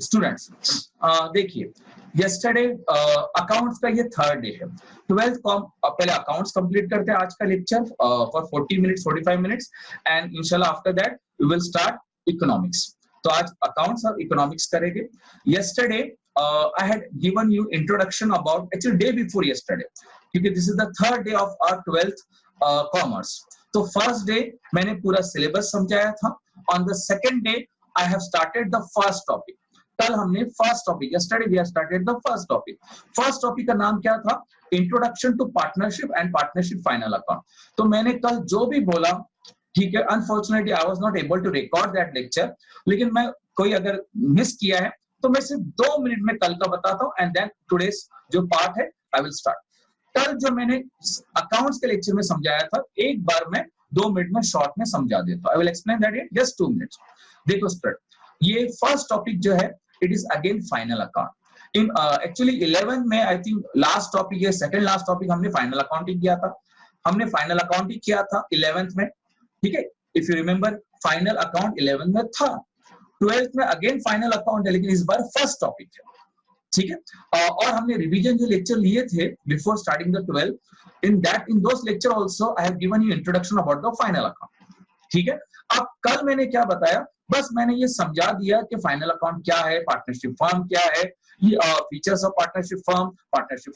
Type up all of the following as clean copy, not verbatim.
Students, देखिए yesterday accounts का ये थर्ड डे है। 12th पहले अकाउंट्स कंप्लीट करते हैं आज का lecture for 40 minutes 45 minutes and इंशाल्लाह after that we will start economics. तो आज अकाउंट्स और इकोनॉमिक्स करेंगे। Yesterday I had given you introduction about actually day before yesterday, क्योंकि this is the third day of our 12th commerce। तो first day मैंने पूरा syllabus समझाया था। On the second day I have started the first topic। कल हमने first topic, yesterday we have started the first topic। First topic का नाम क्या था? Introduction to partnership and partnership final account. तो मैंने कल जो भी बोला, ठीक है, unfortunately I was not able to record that lecture, लेकिन मैं कोई अगर मिस किया है तो मैं सिर्फ 2 मिनट में कल का बताता हूँ एंड देन टुडेस जो पार्ट है आई विल स्टार्ट। कल जो मैंने अकाउंट्स के लेक्चर में समझाया था, एक बार मैं 2 मिनट में शॉर्ट में समझा देता हूँ। आई will explain that in just 2 minutes. देखो स्टूडेंट, ये फर्स्ट टॉपिक जो है it is again final account. In actually 11 में आई थिंक लास्ट टॉपिक है, सेकंड लास्ट टॉपिक हमने फाइनल अकाउंटिंग किया था। हमने फाइनल अकाउंटिंग किया था 11th में, ठीक है, if you remember final account 11 में था। 12th में अगेन फाइनल अकाउंट है, लेकिन इस बार फर्स्ट टॉपिक है, ठीक है। और हमने रिवीजन जो लेक्चर लिए थे before starting the 12, in those lecture also I have given you introduction about the final account, ठीक है। अब कल मैंने क्या बताया, बस मैंने ये समझा दिया कि फाइनल अकाउंट क्या है, पार्टनरशिप फर्म क्या है, ये फीचर्स ऑफ पार्टनरशिप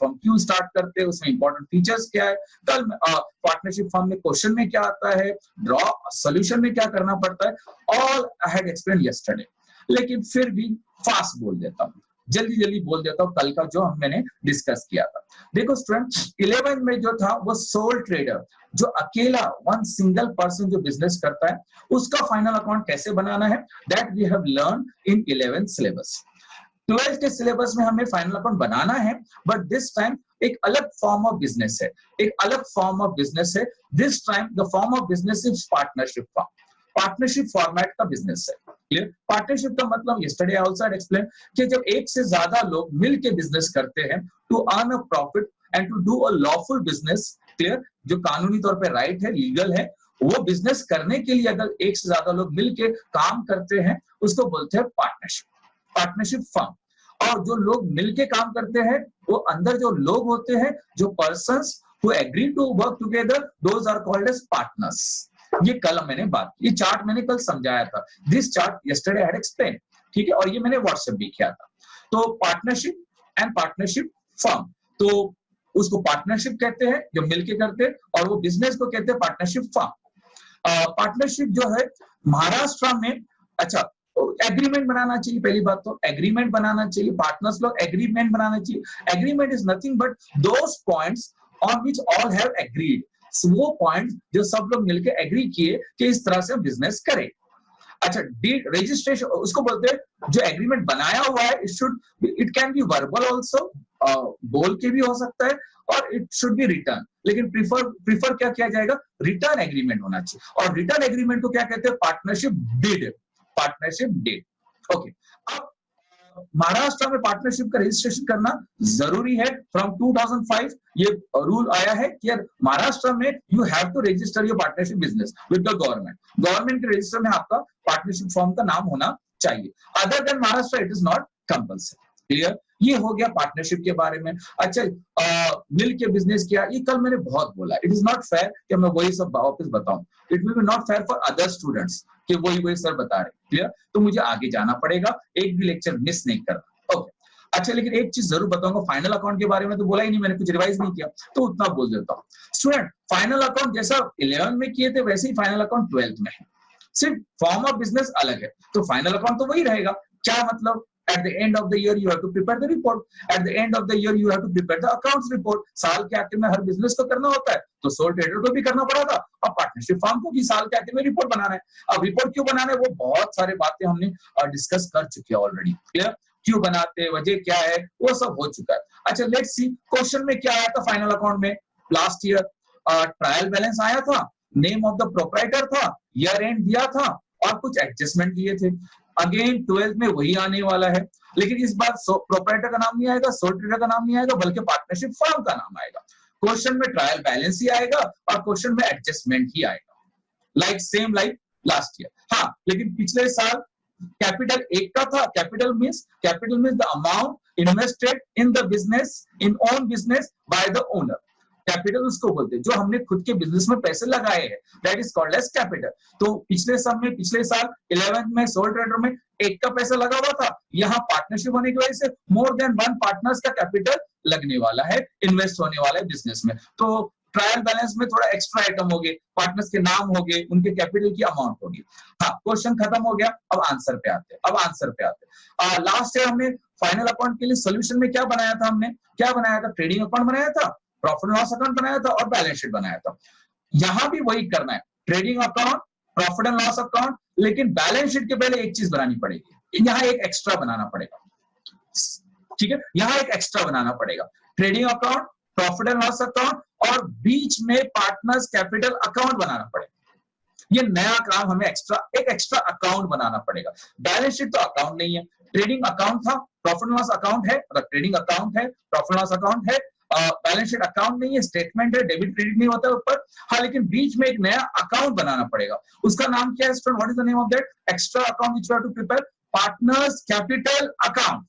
फर्म क्यों स्टार्ट करते हैं, उसमें इंपॉर्टेंट फीचर्स क्या है। कल पार्टनरशिप फर्म में क्वेश्चन में क्या आता है, ड्रॉ सोल्यूशन में क्या करना पड़ता है, all I had explain yesterday. लेकिन फिर भी फास्ट बोल देता हूँ, जल्दी बोल देता हूँ कल का जो मैंने डिस्कस किया था। देखो स्टूडेंट, 11 में जो था वो सोल ट्रेडर, जो अकेला वन सिंगल पर्सन जो बिजनेस करता है, उसका फाइनल अकाउंट कैसे बनाना है, that we have learn in 11th syllabus. 12th के सिलेबस में हमें फाइनल अकाउंट बनाना है, बट दिस टाइम एक अलग फॉर्म ऑफ बिजनेस है, एक अलग फॉर्म ऑफ बिजनेस है। This time the form of business is partnership form, partnership format का बिजनेस है। क्लियर? पार्टनरशिप का मतलब यस्टरडे आई आल्सो एक्सप्लेन कि जब एक से ज्यादा लोग मिलके बिजनेस करते हैं to earn a profit and to do a lawful business, clear, जो कानूनी तौर पे राइट है, लीगल है, वो बिजनेस करने के लिए अगर एक से ज्यादा लोग मिलके काम करते हैं उसको बोलते हैं पार्टनरशिप फर्म। और जो लोग मिलके काम करते हैं वो अंदर जो लोग होते हैं, जो persons who agree to work together, those are called as partners. ये कल मैंने बात की, ये चार्ट मैंने कल समझाया था, this chart yesterday I had explain, ठीक है, और ये मैंने व्हाट्सएप भी किया था। तो पार्टनरशिप एंड पार्टनरशिप फर्म, तो उसको पार्टनरशिप कहते हैं जो मिलके करते हैं, और वो बिजनेस को कहते हैं पार्टनरशिप फर्म। पार्टनरशिप जो है महाराष्ट्र में, अच्छा, एग्रीमेंट बनाना चाहिए, पहली बात तो एग्रीमेंट बनाना चाहिए, पार्टनर्स लोग एग्रीमेंट बनाना चाहिए। Agreement is nothing but those points on which all have agreed, वो पॉइंट जो सब लोग मिलकर एग्री किए कि इस तरह से बिजनेस करें। अच्छा, डीड रजिस्ट्रेशन उसको बोलते हैं, जो एग्रीमेंट बनाया हुआ है it can be verbal also, बोल के भी हो सकता है, और इट शुड बी रिटर्न, लेकिन प्रीफर क्या किया जाएगा, रिटर्न एग्रीमेंट होना चाहिए। और रिटर्न एग्रीमेंट को क्या कहते हैं, पार्टनरशिप डीड। ओके, अब महाराष्ट्र में पार्टनरशिप का रजिस्ट्रेशन करना जरूरी है। फ्रॉम 2005 ये रूल आया है कि महाराष्ट्र में you have to register your partnership business with the government के रजिस्टर में आपका पार्टनरशिप फॉर्म का नाम होना चाहिए। Other than Maharashtra it is not compulsory. Clear? ये हो गया पार्टनरशिप के बारे में। अच्छा, मिल के बिजनेस किया, ये कल मैंने बहुत बोला, इट इज नॉट फेयर कि मैं वही सब वापस बताऊं, it will B not fair for other students कि वही सर बता रहे। क्लियर? तो मुझे आगे जाना पड़ेगा, एक भी लेक्चर मिस नहीं करना। ओके, अच्छा, लेकिन एक चीज जरूर बताऊंगा, फाइनल अकाउंट के बारे में तो बोला ही नहीं, मैंने कुछ रिवाइज नहीं किया, तो उतना बोल देता हूँ। स्टूडेंट, फाइनल अकाउंट जैसा 11 में किए थे वैसे ही फाइनल अकाउंट 12th में है, सिर्फ फॉर्म ऑफ बिजनेस अलग है। तो फाइनल अकाउंट तो वही रहेगा। क्या मतलब? At the end of the year you have to prepare the report. At the end of the year you have to prepare the accounts report. साल के आखिर में हर बिजनेस को करना होता है, तो सोल ट्रेडर को भी करना पड़ा था, अब पार्टनरशिप फर्म को भी साल के आखिर में रिपोर्ट बनाना है। अब रिपोर्ट क्यों बनाना है, वो बहुत सारे बातें हमने डिस्कस कर चुके हैं ऑलरेडी। क्लियर? क्यों बनाते हैं, वजह क्या है, वो सब हो चुका है। अच्छा, लेट्स सी क्वेश्चन में क्या आया था फाइनल अकाउंट में लास्ट ईयर। ट्रायल बैलेंस आया था, नेम ऑफ द प्रोप्राइटर था, ईयर एंड दिया था, और कुछ एडजस्टमेंट किए थे। अगेन 12th में वही आने वाला है, लेकिन इस बार प्रोप्राइटर का नाम नहीं आएगा, सोल ट्रेडर का नाम नहीं आएगा, बल्कि पार्टनरशिप फर्म का नाम आएगा। क्वेश्चन में ट्रायल बैलेंस ही आएगा और क्वेश्चन में एडजस्टमेंट ही आएगा, लाइक लास्ट ईयर। हाँ, लेकिन पिछले साल कैपिटल एक का था, capital means the amount invested in the business, in own business by the owner. Capital उसको बोलते हैं जो हमने खुद के बिजनेस में पैसे लगाए हैं, that is called as capital. तो पिछले साल 11th में सोल ट्रेडर में एक का पैसा लगा हुआ था, यहाँ पार्टनरशिप होने की वजह से मोर देन वन पार्टनर्स का कैपिटल लगने वाला है, इन्वेस्ट होने वाला है बिजनेस में। तो ट्रायल बैलेंस में थोड़ा एक्स्ट्रा आइटम हो गए, पार्टनर्स के नाम हो गए, उनके कैपिटल की अमाउंट होगी। हाँ, क्वेश्चन खत्म हो गया, अब आंसर पे आते हैं। लास्ट ईयर हमने फाइनल अकाउंट के लिए सोल्यूशन में क्या बनाया था? ट्रेडिंग अकाउंट बनाया था, प्रॉफिट लॉस अकाउंट बनाया था और बैलेंस शीट बनाया था। यहां भी वही करना है, trading account, profit and loss account, लेकिन बैलेंस शीट के पहले एक चीज बनानी पड़ेगी, यहाँ एक एक्स्ट्रा बनाना पड़ेगा। ठीक है, यहाँ एक एक्स्ट्रा बनाना पड़ेगा, trading account, profit and loss account और बीच में पार्टनर्स कैपिटल अकाउंट बनाना पड़ेगा। ये नया काम हमें एक एक्स्ट्रा अकाउंट बनाना पड़ेगा। बैलेंस शीट तो अकाउंट नहीं है, ट्रेडिंग अकाउंट था, प्रॉफिट लॉस अकाउंट है, मतलब ट्रेडिंग अकाउंट है, प्रॉफिट लॉस अकाउंट है, बैलेंस शीट अकाउंट नहीं है, स्टेटमेंट है, डेबिट क्रेडिट नहीं होता ऊपर। हाँ, लेकिन बीच में एक नया अकाउंट बनाना पड़ेगा। उसका नाम क्या है student? What is the name of that extra account which we have to prepare? Partners capital account.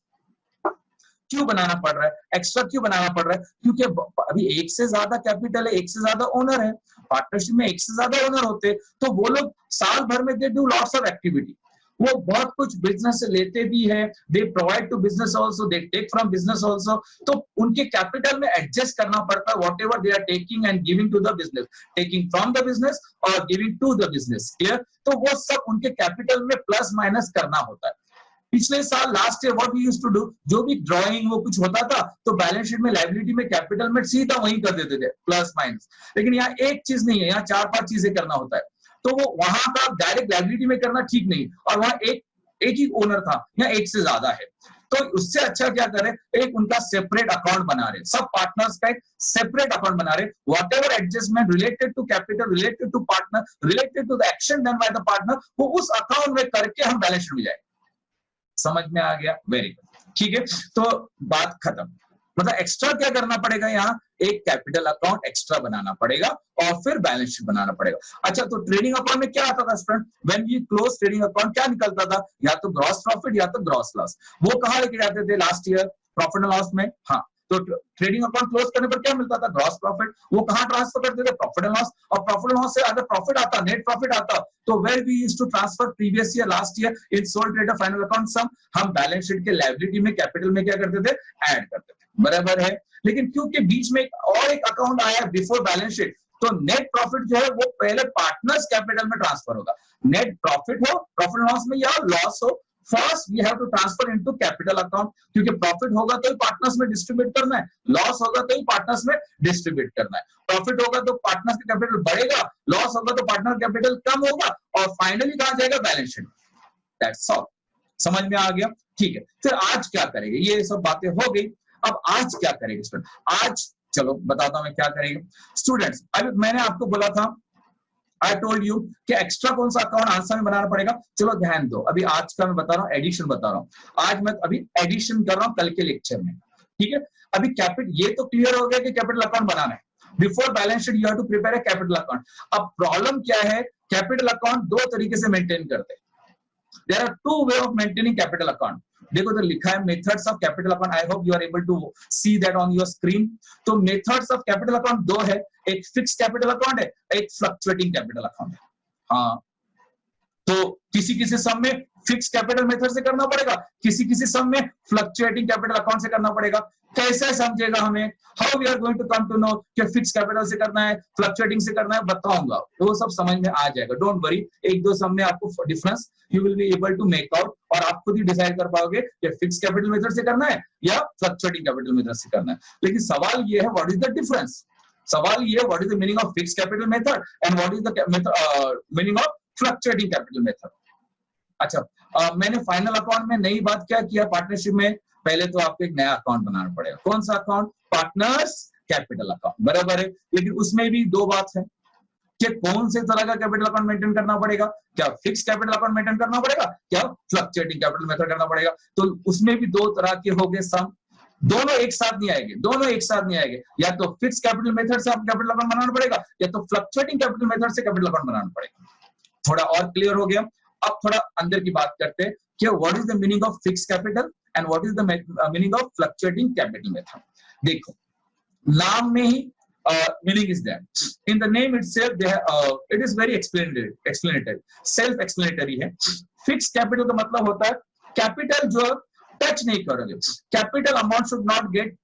क्यों बनाना पड़ रहा है एक्स्ट्रा? क्यों बनाना पड़ रहा है? क्योंकि अभी एक से ज्यादा कैपिटल है, एक से ज्यादा ओनर है। पार्टनरशिप में एक से ज्यादा ओनर होते तो वो लोग साल भर में they do lots of activity, वो बहुत कुछ बिजनेस से लेते भी है, they provide to business also, they take from business also. तो उनके कैपिटल में एडजस्ट करना पड़ता है, whatever they are taking and giving to the business, taking from the business और giving to the business. Clear? तो वो सब उनके कैपिटल में प्लस माइनस करना होता है। पिछले साल last year what we used to do, जो भी ड्राइंग वो कुछ होता था तो बैलेंस शीट में, लायबिलिटी में, कैपिटल में सीधा वही कर देते थे, प्लस माइनस। लेकिन यहाँ एक चीज नहीं है, यहाँ 4-5 चीजें करना होता है। तो वो वहां का डायरेक्ट लायबिलिटी में करना ठीक नहीं, और वहां एक ही ओनर था, यहाँ एक से ज्यादा है। तो उससे अच्छा क्या करें, एक उनका सेपरेट अकाउंट बना रहे, सब पार्टनर्स का एक सेपरेट अकाउंट बना रहे। Whatever adjustment related to capital, related to partner, related to the action done by the partner, वो उस अकाउंट में करके हम बैलेंस शीट में जाए। समझ में आ गया? Very good. ठीक है, तो बात खत्म। मतलब एक्स्ट्रा क्या करना पड़ेगा, यहाँ एक कैपिटल अकाउंट एक्स्ट्रा बनाना पड़ेगा और फिर बैलेंस शीट बनाना पड़ेगा। अच्छा, तो ट्रेडिंग अकाउंट में क्या आता था student? When we close trading account क्या निकलता था? या तो ग्रॉस प्रॉफिट या तो ग्रॉस लॉस। वो कहां लेके जाते थे last year? Profit and loss में। हाँ, तो ट्रेडिंग अकाउंट क्लोज करने पर क्या मिलता था? Gross profit. वो कहां ट्रांसफर करते थे? Profit and loss. और प्रॉफिट एंड लॉस से अगर प्रॉफिट आता, नेट प्रॉफिट आता, तो where we used to transfer previous year, last year in sole trader final account sum, हम बैलेंस शीट के लायबिलिटी में, कैपिटल में क्या करते थे? ऐड करते थे। बराबर है। लेकिन क्योंकि बीच में और एक अकाउंट आया बिफोर बैलेंस शीट, तो नेट प्रॉफिट जो है वो पहले पार्टनर्स कैपिटल में ट्रांसफर होगा। नेट प्रॉफिट हो प्रॉफिट लॉस में या लॉस हो, first we have to transfer into capital account, क्योंकि प्रॉफिट होगा तो ही पार्टनर्स में डिस्ट्रीब्यूट करना है, लॉस होगा तो ही पार्टनर्स में डिस्ट्रीब्यूट करना है। प्रॉफिट होगा तो पार्टनर्स का कैपिटल बढ़ेगा, लॉस होगा तो पार्टनर कैपिटल कम होगा, और फाइनली कहां जाएगा? Balance sheet. That's all. समझ में आ गया? ठीक है, फिर आज क्या करेंगे? ये सब बातें हो गई, अब आज क्या करेंगे स्टूडेंट? आज चलो बताता हूं मैं क्या करेंगे स्टूडेंट्स। अभी मैंने आपको बोला था, आई टोल्ड यू कि एक्स्ट्रा कौन सा अकाउंट आंसर में बनाना पड़ेगा। चलो ध्यान दो, अभी आज का मैं बता रहा हूँ, एडिशन बता रहा हूँ। आज मैं अभी एडिशन कर रहा हूँ कल के लेक्चर में, ठीक है। अभी कैपिटल, ये तो क्लियर हो गया कि कैपिटल अकाउंट बनाना है। Before balance sheet you have to prepare a capital account. अब प्रॉब्लम क्या है, कैपिटल अकाउंट दो तरीके से मेंटेन करते हैं। There are two way of maintaining capital account. देखो तो लिखा है methods of capital account. I hope you are able to see that on your screen. तो मेथड्स ऑफ कैपिटल अकाउंट दो है, एक फिक्स कैपिटल अकाउंट है, एक फ्लक्चुएटिंग कैपिटल अकाउंट है। हाँ, तो किसी किसी सम में फिक्स कैपिटल मेथड से करना पड़ेगा, किसी किसी सम में फ्लक्चुएटिंग कैपिटल अकाउंट से करना पड़ेगा। कैसे समझेगा हमें, how we are going to come to know कि फिक्स कैपिटल से करना है, फ्लक्चुएटिंग से करना है, बताऊंगा, तो वो सब समझ में आ जाएगा। डोंट वरी, एक दो सम में आपको difference you will be able to make out, और आप खुद ही डिसाइड कर पाओगे कि फिक्स कैपिटल मेथड से करना है या फ्लक्चुएटिंग कैपिटल मेथड से करना है। लेकिन सवाल ये है, व्हाट इज द डिफरेंस? सवाल ये है, what is the meaning of fix capital method and what is the meaning of fluctuating capital method. अच्छा, मैंने फाइनल अकाउंट में नई बात क्या किया पार्टनरशिप में, पहले तो आपको एक नया अकाउंट बनाना पड़ेगा। कौन सा अकाउंट? पार्टनर्स कैपिटल अकाउंट, बराबर है। लेकिन उसमें भी दो बात है कि कौन से तरह का कैपिटल अकाउंट मेंटेन करना पड़ेगा, क्या फिक्स कैपिटल अकाउंट मेंटेन करना पड़ेगा, क्या फ्लक्चुएटिंग कैपिटल मेथड करना पड़ेगा। तो उसमें भी दो तरह के हो गए सम, दोनों एक साथ नहीं आएंगे, दोनों एक साथ नहीं आएंगे। या तो फिक्स कैपिटल मेथड से आपको कैपिटल अकाउंट बनाना पड़ेगा, या तो फ्लक्चुएटिंग कैपिटल मेथड से कैपिटल अकाउंट बनाना पड़ेगा। थोड़ा और क्लियर हो गया। अब थोड़ा अंदर की बात करते हैं कि what is the meaning of fix capital and what is the meaning of fluctuating capital method. देखो, नाम में ही meaning is there. In the name itself, it is very explanatory, self-explanatory है। Fixed capital का मतलब होता है कैपिटल जो touch नहीं करोगे, capital amount should not get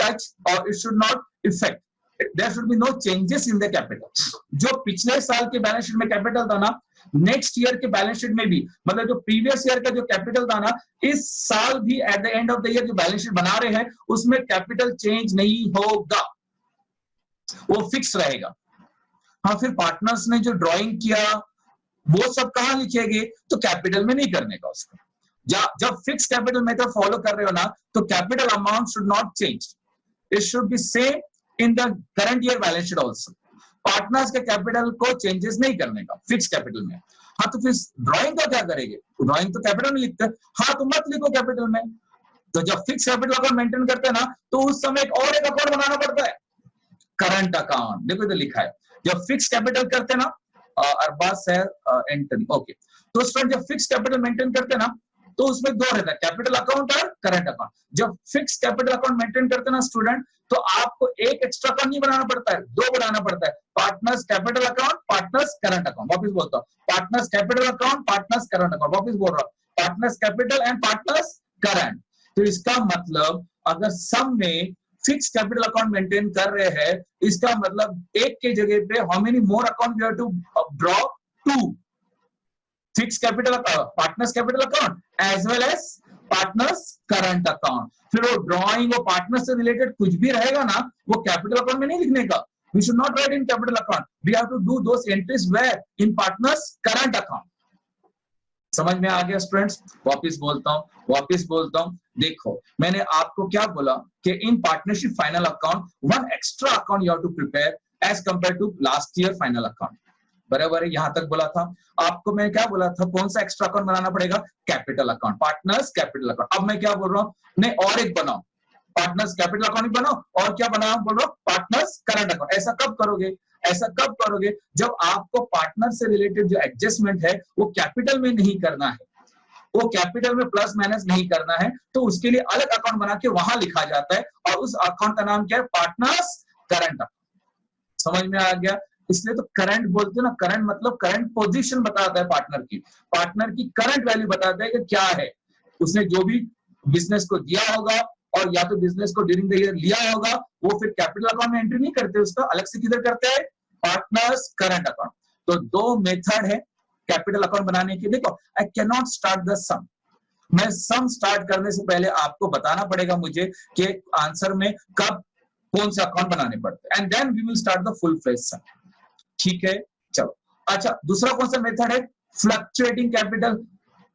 touch और it should not effect, there should be no changes in the capital. जो पिछले साल के बैलेंस शीट में कैपिटल था ना, नेक्स्ट ईयर के बैलेंस शीट में भी, मतलब जो प्रीवियस ईयर का जो कैपिटल था ना, इस साल भी at the end of the year जो बैलेंस शीट बना रहे हैं उसमें कैपिटल चेंज नहीं होगा, वो फिक्स रहेगा। हाँ, फिर पार्टनर्स ने जो ड्राइंग किया वो सब कहां लिखेंगे, तो कैपिटल में नहीं करने का उसको। जब फिक्स कैपिटल मेथड फॉलो कर रहे हो ना, तो capital amount should not change, it should be same in the current year balance sheet also. Partners के कैपिटल को चेंजेस नहीं करने का फिक्स कैपिटल में। हाँ, तो फिर ड्राइंग का क्या करेंगे, ड्राइंग तो कैपिटल में लिखते हैं, हाँ तो मत लिखो कैपिटल में। तो जब फिक्स कैपिटल अकाउंट मेंटेन करते हैं ना, तो उस समय एक और एक अकाउंट बनाना पड़ता है, करंट अकाउंट। देखो इधर लिखा है, जब फिक्स कैपिटल करते हैं ना, अरबाज है एंटनी, ओके। तो स्टूडेंट जब फिक्स कैपिटल मेंटेन करते हैं ना, तो उसमें दो रहता है, कैपिटल अकाउंट और करंट अकाउंट। जब फिक्स कैपिटल अकाउंट मेंटेन करते हैं ना स्टूडेंट, तो आपको एक एक्स्ट्रा अकाउंट नहीं बनाना पड़ता है, दो बनाना पड़ता है, partners capital account, partners current account. वापस बोलता हूँ, partners capital account, partners current account. वापस बोल रहा हूँ, partners capital and partners current. तो इसका मतलब अगर सम में फिक्स कैपिटल अकाउंट मेंटेन कर रहे हैं, इसका मतलब एक के जगह पे how many more account you have to draw, to fix capital partners capital account as well as partners current account. फिर वो ड्रॉइंग और पार्टनर से रिलेटेड कुछ भी रहेगा ना, वो कैपिटल अकाउंट में नहीं लिखने का। We should not write in capital account, we have to do those entries where in partners current account. समझ में आ गया स्टूडेंट्स? वापिस बोलता हूं, देखो मैंने आपको क्या बोला कि in partnership final account one extra account you have to prepare as compare to last year final account. बराबर है, यहां तक बोला था आपको। मैं क्या बोला था, कौन सा एक्स्ट्रा अकाउंट बनाना पड़ेगा, capital account, partners capital account. अब मैं क्या बोल रहा हूं, नहीं और एक बनाओ, पार्टनर्स कैपिटल अकाउंट बनाओ और क्या बनाओ, बोल रहा हूं पार्टनर्स करंट अकाउंट। ऐसा कब करोगे, जब आपको पार्टनर से रिलेटेड जो एडजस्टमेंट है वो कैपिटल में नहीं करना है, वो कैपिटल में प्लस माइनस नहीं करना है, तो उसके लिए अलग अकाउंट बना के वहां लिखा जाता है और उस अकाउंट का नाम क्या है, पार्टनर्स करंट अकाउंट। समझ में आ गया? इसलिए तो करंट बोलते हैं ना, करंट मतलब करंट पोजीशन बताता है पार्टनर की करंट वैल्यू बताता है कि क्या है, उसने जो भी बिजनेस को दिया होगा और या तो बिजनेस को ड्यूरिंग द ईयर लिया होगा, वो फिर कैपिटल अकाउंट में एंट्री नहीं करते, उसका अलग से किधर करते हैं, पार्टनर्स करंट अकाउंट। तो दो मेथड है कैपिटल अकाउंट बनाने की। देखो, I can not start the sum, मैं सम स्टार्ट करने से पहले आपको बताना पड़ेगा मुझे कि आंसर में कब कौन से अकाउंट बनाने पड़ते हैं, and then we will start the full fledge sum. ठीक है, चलो। अच्छा, दूसरा कौन सा मेथड है, fluctuating capital.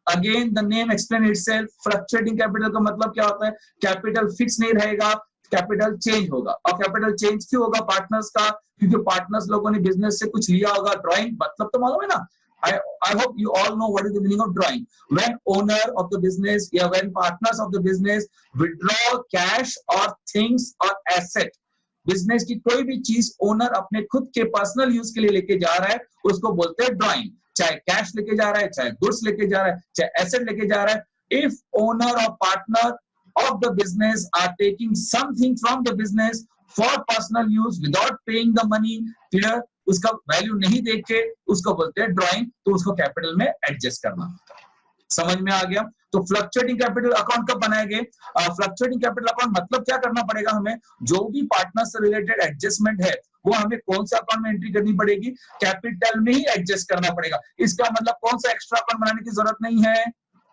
Again the name explain itself. Fluctuating capital का मतलब क्या होता है, कैपिटल फिक्स नहीं रहेगा, कैपिटल चेंज होगा। और कैपिटल चेंज क्यों होगा पार्टनर्स का, क्योंकि पार्टनर्स लोगों ने बिजनेस से कुछ लिया होगा। ड्राइंग मतलब तो मालूम है ना, I hope you all know what is the meaning of drawing. When owner of the business, yeah, when partners of the business withdraw cash or things or asset, business की कोई भी चीज ओनर अपने खुद के पर्सनल यूज के लिए लेके जा रहा है, उसको बोलते हैं ड्राइंग। चाहे कैश लेके जा रहा है, चाहे गुड्स लेके जा रहा है, चाहे एसेट लेके जा रहा है। इफ ओनर और partner of the business are taking something from the business for personal use without paying the money, clear, उसका वैल्यू नहीं देख के उसको बोलते हैं ड्राइंग, तो उसको कैपिटल में एडजस्ट करना होता है। समझ में आ गया? तो फ्लक्चुएटिंग कैपिटल अकाउंट कब बनाएंगे, फ्लक्चुएटिंग कैपिटल अकाउंट मतलब क्या करना पड़ेगा हमें, जो भी पार्टनर से रिलेटेड एडजस्टमेंट है वो हमें कौन सा अकाउंट में एंट्री करनी पड़ेगी, कैपिटल में ही एडजस्ट करना पड़ेगा। इसका मतलब कौन सा एक्स्ट्रा अकाउंट बनाने की जरूरत नहीं है।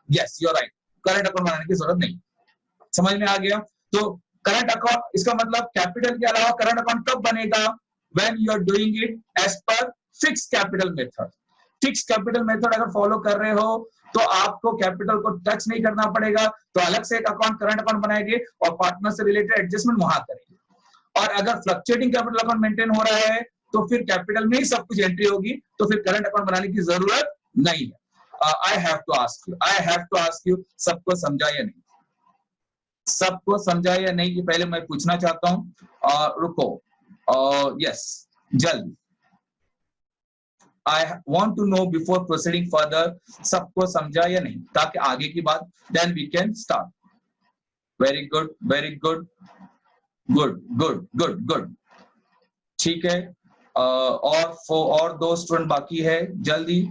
Yes, you are right, current account बनाने की जरूरत नहीं। समझ में आ गया? तो करंट अकाउंट, इसका मतलब कैपिटल के अलावा करंट अकाउंट कब बनेगा, when you are doing it as per fix capital method. Fix capital method अगर फॉलो कर रहे हो तो आपको कैपिटल को टच नहीं करना पड़ेगा, तो अलग से एक अकाउंट करंट अकाउंट बनाएंगे और पार्टनर से रिलेटेड एडजस्टमेंट वहां करेंगे। और अगर फ्लक्चुएटिंग कैपिटल अकाउंट मेंटेन हो रहा है तो फिर कैपिटल में ही सब कुछ एंट्री होगी, तो फिर करंट अकाउंट बनाने की जरूरत नहीं है। I have to ask you, सबको समझा या नहीं, सबको समझा या नहीं, ये पहले मैं पूछना चाहता हूं। रुको, यस, जल्द I want to know before proceeding further, सबको समझा या नहीं, ताकि आगे की बात then we can start. Very good, very good, good good good good, ठीक है। और 2 स्टूडेंट बाकी है, जल्दी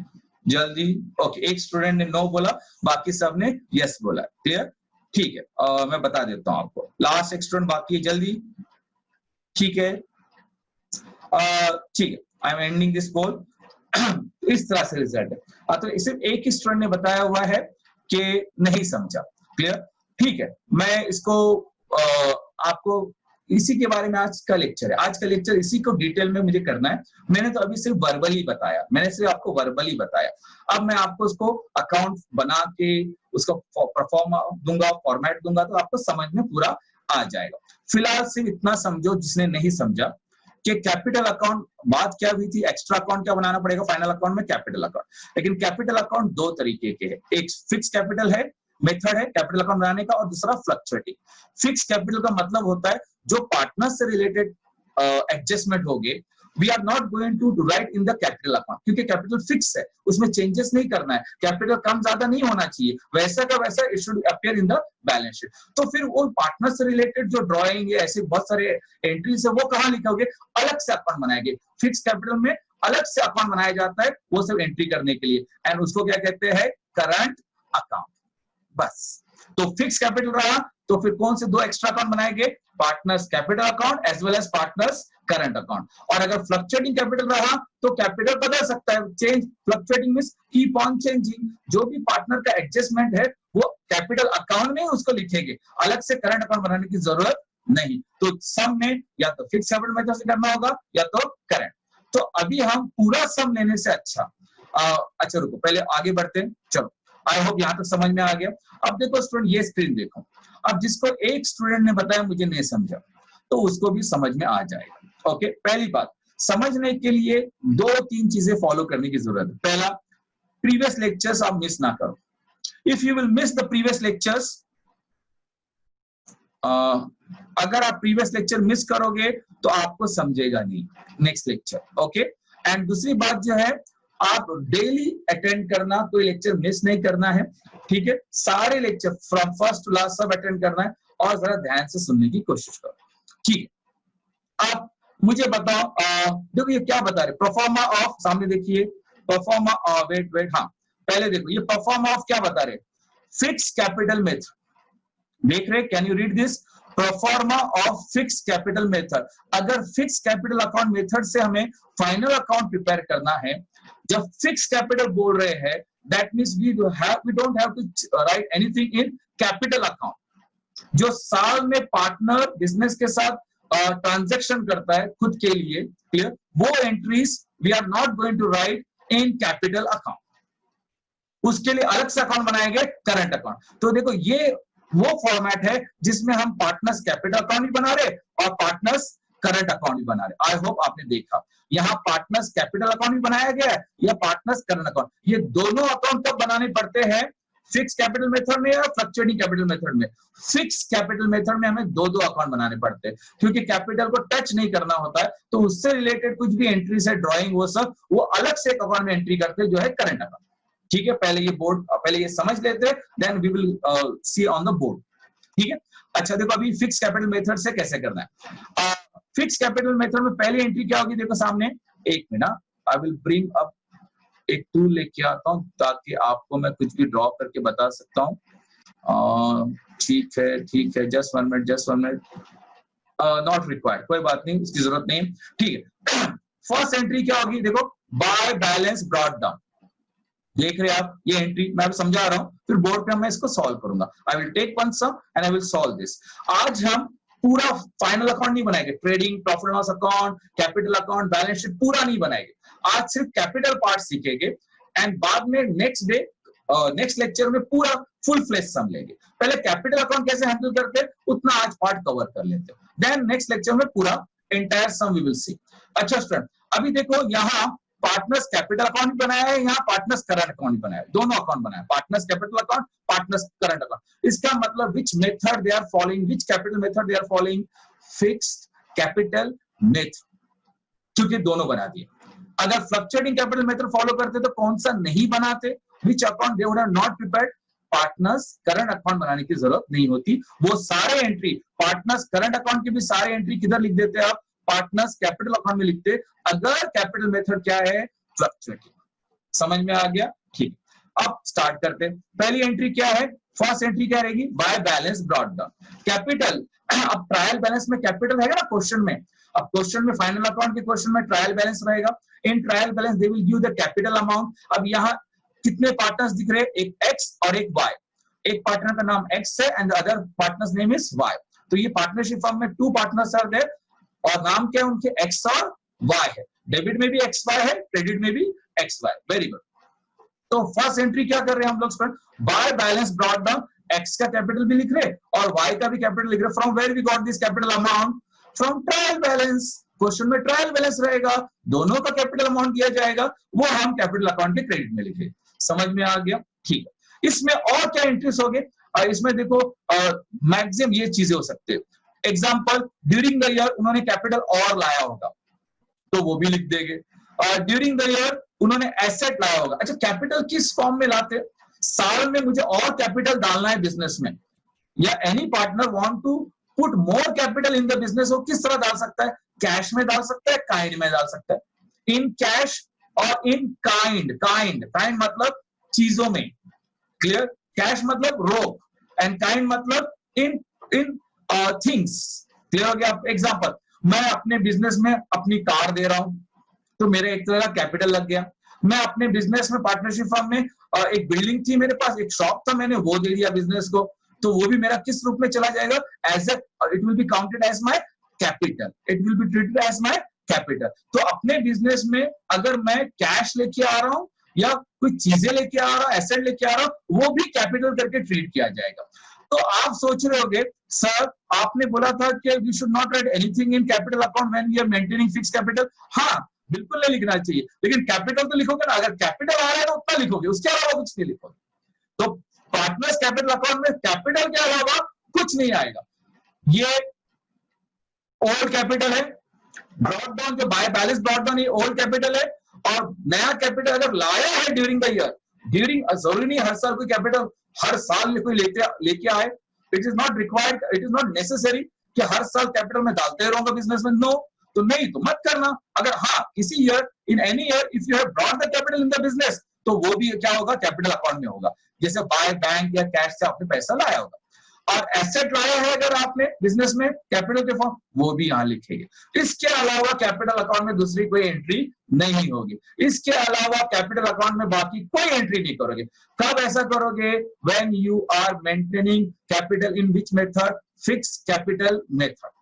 जल्दी। ओके, एक स्टूडेंट ने नो बोला, बाकी सब ने यस बोला। क्लियर, ठीक है। मैं बता देता हूं आपको, लास्ट एक स्टूडेंट बाकी है, जल्दी, ठीक है। ठीक है, आई एम एंडिंग दिस पोल। इस तरह से रिजल्ट है। तो सिर्फ एक ही स्टूडेंट ने बताया हुआ है कि नहीं समझा। क्लियर, ठीक है। मैं इसको आपको इसी के बारे में आज का लेक्चर है, आज का लेक्चर इसी को डिटेल में मुझे करना है। मैंने तो अभी सिर्फ वर्बली बताया, मैंने सिर्फ आपको वर्बली बताया। अब मैं आपको उसको अकाउंट बना के उसको परफॉर्म दूंगा, फॉर्मेट दूंगा, तो आपको समझ में पूरा आ जाएगा। फिलहाल सिर्फ इतना समझो, जिसने नहीं समझा, कि कैपिटल अकाउंट बात क्या हुई थी, एक्स्ट्रा अकाउंट क्या बनाना पड़ेगा फाइनल अकाउंट में, कैपिटल अकाउंट। लेकिन कैपिटल अकाउंट 2 तरीके के है, एक फिक्स कैपिटल है, मेथड है कैपिटल अकाउंट बनाने का, और दूसरा फ्लक्चुएटिंग। फिक्स कैपिटल का मतलब होता है जो पार्टनर से रिलेटेड एडजस्टमेंट हो गए, we are not going to write in the capital account, क्योंकि कैपिटल फिक्स है, उसमें चेंजेस नहीं करना है, कैपिटल कम ज्यादा नहीं होना चाहिए, वैसा का वैसा it should appear in the balance sheet. तो फिर वो पार्टनर से रिलेटेड जो ड्रॉइंग है, ऐसे बहुत सारे एंट्रीज है, वो कहां लिखोगे, अलग से अकाउंट बनाएंगे। फिक्स कैपिटल में अलग से अकाउंट बनाया जाता है, वो सब एंट्री करने के लिए, एंड उसको क्या कहते हैं, करंट अकाउंट। बस, तो फिक्स कैपिटल रहा तो फिर कौन से 2 एक्स्ट्रा अकाउंट बनाएंगे, partners capital account as well as partners current account. और अगर फ्लक्चुएटिंग कैपिटल रहा तो कैपिटल बदल सकता है, change, fluctuating means keep on changing. जो भी पार्टनर का एडजस्टमेंट है वो कैपिटल अकाउंट में उसको लिखेंगे, अलग से करंट अकाउंट बनाने की जरूरत नहीं। तो सम में या तो फिक्स कैपिटल मेथड से करना होगा या तो करंट। तो अभी हम पूरा सम लेने से अच्छा रुको, पहले आगे बढ़ते हैं। चलो, आई होप यहां तक समझ में आ गया। अब देखो स्टूडेंट, ये स्क्रीन देखो। अब जिसको एक स्टूडेंट ने बताया मुझे नहीं समझा, तो उसको भी समझ में आ जाएगा। ओके, पहली बात, समझने के लिए 2-3 चीजें फॉलो करने की जरूरत है। पहला, प्रीवियस लेक्चर्स आप मिस ना करो। If you will miss the previous lectures, अगर आप प्रीवियस लेक्चर मिस करोगे तो आपको समझेगा नहीं नेक्स्ट लेक्चर। ओके, एंड दूसरी बात जो है, आप डेली अटेंड करना, कोई लेक्चर मिस नहीं करना है, ठीक है। सारे lecture from first to last सब अटेंड करना है, और जरा ध्यान से सुनने की कोशिश करो, ठीक है। आप मुझे बताओ, देखो ये क्या बता रहे, परफॉर्मा ऑफ, सामने देखिए, परफॉर्मा ऑफ, वेट, हाँ, पहले देखो ये परफॉर्मा ऑफ क्या बता रहे, फिक्स कैपिटल मेथड, देख रहे, can you read this, proforma of fix capital method. अगर फिक्स कैपिटल अकाउंट मेथड से हमें फाइनल अकाउंट प्रिपेयर करना है, जब फिक्स कैपिटल बोल रहे हैं, that means we don't have to write anything in capital account. जो साल में पार्टनर बिजनेस के साथ ट्रांजैक्शन करता है खुद के लिए, क्लियर, वो entries we are not going to write in capital account, उसके लिए अलग से अकाउंट बनाएंगे, करंट अकाउंट। तो देखो ये वो फॉर्मेट है जिसमें हम पार्टनर्स कैपिटल अकाउंट भी बना रहे और पार्टनर्स करंट अकाउंट भी बना रहे। आई होप आपने देखा, यहाँ पार्टनर्स कैपिटल अकाउंट भी बनाया गया है या पार्टनर्स करंट अकाउंट। ये दोनों अकाउंट कब बनाने पड़ते हैं, फिक्स कैपिटल मेथड में या फ्लक्चुएटिंग कैपिटल मेथड में। फिक्स कैपिटल मेथड में हमें 2 अकाउंट बनाने पड़ते हैं, क्योंकि कैपिटल को टच नहीं करना होता है, तो उससे रिलेटेड कुछ भी एंट्रीज है, ड्रॉइंग, वो सब वो अलग से एक अकाउंट में एंट्री करते हैं, जो है करंट अकाउंट। ठीक है, पहले ये समझ लेते हैं, then we will see on the board. ठीक है, अच्छा देखो अभी फिक्स कैपिटल मेथड से कैसे करना है। फिक्स कैपिटल मेथड में पहली एंट्री क्या होगी, देखो सामने, एक minute, I will bring up एक टूल लेके आता हूं ताकि आपको मैं कुछ भी ड्रॉ करके बता सकता हूं। ठीक है, just one minute, not required, कोई बात नहीं, उसकी जरूरत नहीं। ठीक है, फर्स्ट एंट्री क्या होगी, देखो, बाय बैलेंस ब्रॉट डाउन, देख रहे हैं आप, ये एंट्री मैं समझा रहा हूं, फिर बोर्ड पे मैं इसको सॉल्व करूंगा। I will take one sum and I will solve this. आज हम पूरा फाइनल अकाउंट नहीं बनाएंगे, trading, profit loss account, capital account, balance sheet पूरा नहीं बनाएंगे, आज सिर्फ कैपिटल पार्ट सीखेंगे, एंड बाद में नेक्स्ट लेक्चर में पूरा फुल फ्लेश सम लेंगे। पहले कैपिटल अकाउंट कैसे हैंडल करते हैं उतना आज पार्ट कवर कर लेते हैं, देन नेक्स्ट लेक्चर में पूरा entire sum we will see. अच्छा स्टूडेंट, अभी देखो यहाँ पार्टनर्स कैपिटल अकाउंट बनाया है, यहाँ पार्टनर्स करंट अकाउंट बनाया है, दोनों अकाउंट बनाया है, partners capital account, partners current account. इसका मतलब which method they are following, which capital method they are following, fixed capital method, क्योंकि दोनों बना दिए। अगर फ्लक्चुएटिंग कैपिटल मेथड फॉलो करते तो कौन सा नहीं बनाते, which account they would have not prepared, partners current account बनाने की जरूरत नहीं होती। वो सारे एंट्री पार्टनर्स करंट अकाउंट की भी सारे एंट्री किधर लिख देते आप, पार्टनर्स कैपिटल अकाउंट में लिखते, अगर कैपिटल मेथड क्या है, फ्लक्चुएटिंग। समझ में आ गया? ठीक। अब स्टार्ट करते हैं। पहली एंट्री क्या है, फर्स्ट एंट्री क्या रहेगी, by balance brought down capital. अब ट्रायल बैलेंस में कैपिटल है ना क्वेश्चन में, अब क्वेश्चन में फाइनल अकाउंट के क्वेश्चन में ट्रायल बैलेंस रहेगा। In trial balance they will give the capital amount. अब यहाँ कितने पार्टनर्स दिख रहे हैं, एक एक्स और एक वाई। एक पार्टनर का नाम एक्स है and other partners name is Y. तो ये पार्टनरशिप फर्म में टू पार्टनर्स आर देयर और नाम क्या है उनके, एक्स और वाई है। डेबिट में भी एक्स वाई है, क्रेडिट में भी एक्स वाई। Very good. तो फर्स्ट एंट्री क्या कर रहे हैं हम लोग student, by balance brought down, x का कैपिटल भी लिख रहे और वाई का भी कैपिटल लिख रहे। From where we got this capital amount, from trial balance. Question में ट्रायल बैलेंस रहेगा, दोनों का कैपिटल अमाउंट दिया जाएगा, वो हम कैपिटल अकाउंट के क्रेडिट में लिखे। समझ में आ गया? ठीक है। इसमें और क्या एंट्रीज हो गए, इसमें देखो मैक्सिमम ये चीजें हो सकते हैं। एग्जांपल, ड्यूरिंग द ईयर उन्होंने कैपिटल और लाया होगा तो वो भी लिख देंगे। ड्यूरिंग द ईयर उन्होंने एसेट लाया होगा। अच्छा, कैपिटल किस फॉर्म में लाते, साल में मुझे और कैपिटल डालना है बिजनेस में, या any partner want to put more capital in the business, वो किस तरह डाल सकता है, कैश में डाल सकता है, काइंड में डाल सकता है। इन कैश और इन काइंड। काइंड मतलब चीजों में, क्लियर। कैश मतलब रोक एंड काइंड मतलब इन इन थिंग्स। क्लियर हो गया? एग्जांपल, मैं अपने बिजनेस में अपनी कार दे रहा हूं तो मेरे एक तरह का कैपिटल लग गया। मैं अपने बिजनेस में पार्टनरशिप फर्म में एक बिल्डिंग थी मेरे पास, एक शॉप था, मैंने वो दे दिया बिजनेस को, तो वो भी मेरा किस रूप में चला जाएगा, as a, it will be counted as my capital, it will be treated as my capital. तो अपने बिजनेस में अगर मैं कैश लेके आ रहा हूं या कोई चीजें लेके आ रहा हूं, एसेट लेके आ रहा हूं, वो भी कैपिटल करके ट्रीट किया जाएगा। तो आप सोच रहे होगे, सर आपने बोला था कि we should not write anything in capital account when we are maintaining fix capital. हाँ, बिल्कुल नहीं लिखना चाहिए, लेकिन कैपिटल तो लिखोगे ना। अगर कैपिटल आ रहा है तो उतना लिखोगे, उसके अलावा कुछ नहीं लिखोगे। तो पार्टनर्स कैपिटल अकाउंट में कैपिटल के अलावा कुछ नहीं आएगा। ये ओल्ड कैपिटल है, ब्रॉट डाउन जो बाय बैलेंस ब्रॉट डाउन, ये ओल्ड कैपिटल है। और नया कैपिटल अगर लाया है ड्यूरिंग द ईयर, ड्यूरिंग, जरूरी नहीं हर साल कोई कैपिटल हर साल कोई लेके आए, it is not required, it is not necessary कि हर साल कैपिटल में डालते रहूंगा बिजनेस में। नो, तो नहीं तो मत करना। अगर हाँ किसी year, in any year if you have brought the capital in the business, तो वो भी क्या होगा, कैपिटल अकाउंट में होगा। जैसे बाय बैंक या कैश से आपने पैसा लाया होगा। और एसेट लाया है अगर आपने बिजनेस में कैपिटल के फॉर्म, वो भी यहां लिखेंगे। इसके अलावा कैपिटल अकाउंट में दूसरी कोई एंट्री नहीं होगी। इसके अलावा कैपिटल अकाउंट में बाकी कोई एंट्री नहीं करोगे। कब ऐसा करोगे, when you are maintaining capital in which method, fix capital method.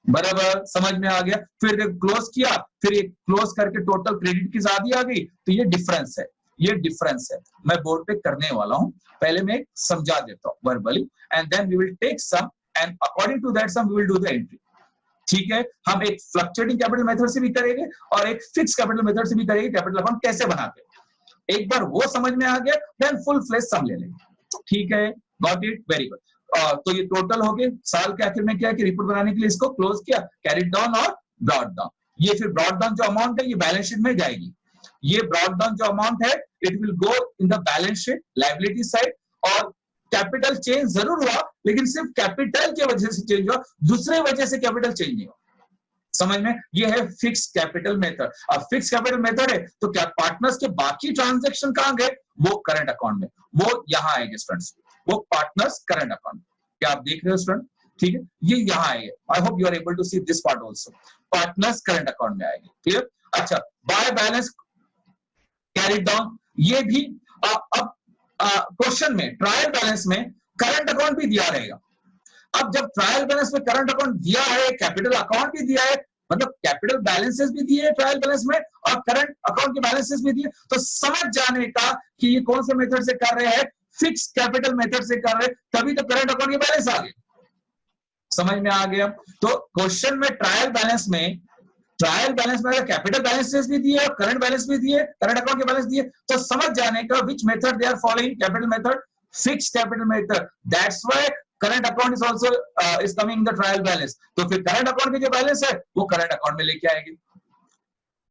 बराबर, समझ में आ गया? फिर क्लोज किया, फिर ये क्लोज करके टोटल क्रेडिट की आधी आ गई, तो ये डिफरेंस है, ये डिफरेंस है। मैं बोर्ड पे करने वाला हूं, पहले मैं समझा देता हूं verbally, and then we will take sum and according to that sum we will do the entry. ठीक है, हम एक फ्लक्चुएटिंग कैपिटल मेथड से भी करेंगे और एक फिक्स कैपिटल मेथड से भी करेंगे, कैपिटल अकाउंट कैसे बनाते हैं। एक बार वो समझ में आ गया, देन फुल फ्लेज सम ले लेंगे। ठीक है, गॉट इट, वेरी गुड। तो ये टोटल हो गए। साल के आखिर में क्या है कि रिपोर्ट बनाने के लिए इसको क्लोज किया, कैरिड डाउन और ब्रॉट डाउन। ये फिर ब्रॉट डाउन जो अमाउंट है ये बैलेंस शीट में जाएगी। ये ब्रॉट डाउन जो अमाउंट है it will go in the balance sheet liability side. और कैपिटल चेंज जरूर हुआ, लेकिन सिर्फ कैपिटल की वजह से चेंज हुआ, दूसरे वजह से कैपिटल चेंज नहीं हुआ। समझ में? ये है फिक्स कैपिटल मेथड। अब फिक्स कैपिटल मेथड है तो क्या पार्टनर्स के बाकी ट्रांजैक्शन कहां गए, वो करंट अकाउंट में, वो यहां आएंगे स्टूडेंट्स, वो पार्टनर्स करंट अकाउंट। क्या आप देख रहे हो स्टूडेंट? ठीक है, ये यहां आएंगे। I hope you are able to see this part also. Partners current account में आएंगे। क्लियर? अच्छा, बाय बैलेंस कैरिड डाउन, ये भी अब क्वेश्चन में ट्रायल बैलेंस में करंट अकाउंट भी दिया रहेगा। अब जब ट्रायल बैलेंस में करंट अकाउंट दिया है, कैपिटल अकाउंट भी दिया है, मतलब कैपिटल बैलेंसेस भी दिए ट्रायल बैलेंस में और करंट अकाउंट के बैलेंसेस भी दिए, तो समझ जाने का कि ये कौन से मेथड से कर रहे हैं, फिक्स कैपिटल मेथड से कर रहे हैं, तभी तो करंट अकाउंट के बैलेंस आ गए। समझ में आ गया? तो क्वेश्चन में ट्रायल बैलेंस में अगर कैपिटल बैलेंसेस भी दिए और करंट बैलेंस भी दिए, करंट अकाउंट के बैलेंस दिए, तो समझ जाने का which method they are following, capital method, fix capital method. That's why current account is also is coming in the trial balance. तो फिर करंट अकाउंट के जो बैलेंस है वो करंट अकाउंट में लेके आएंगे।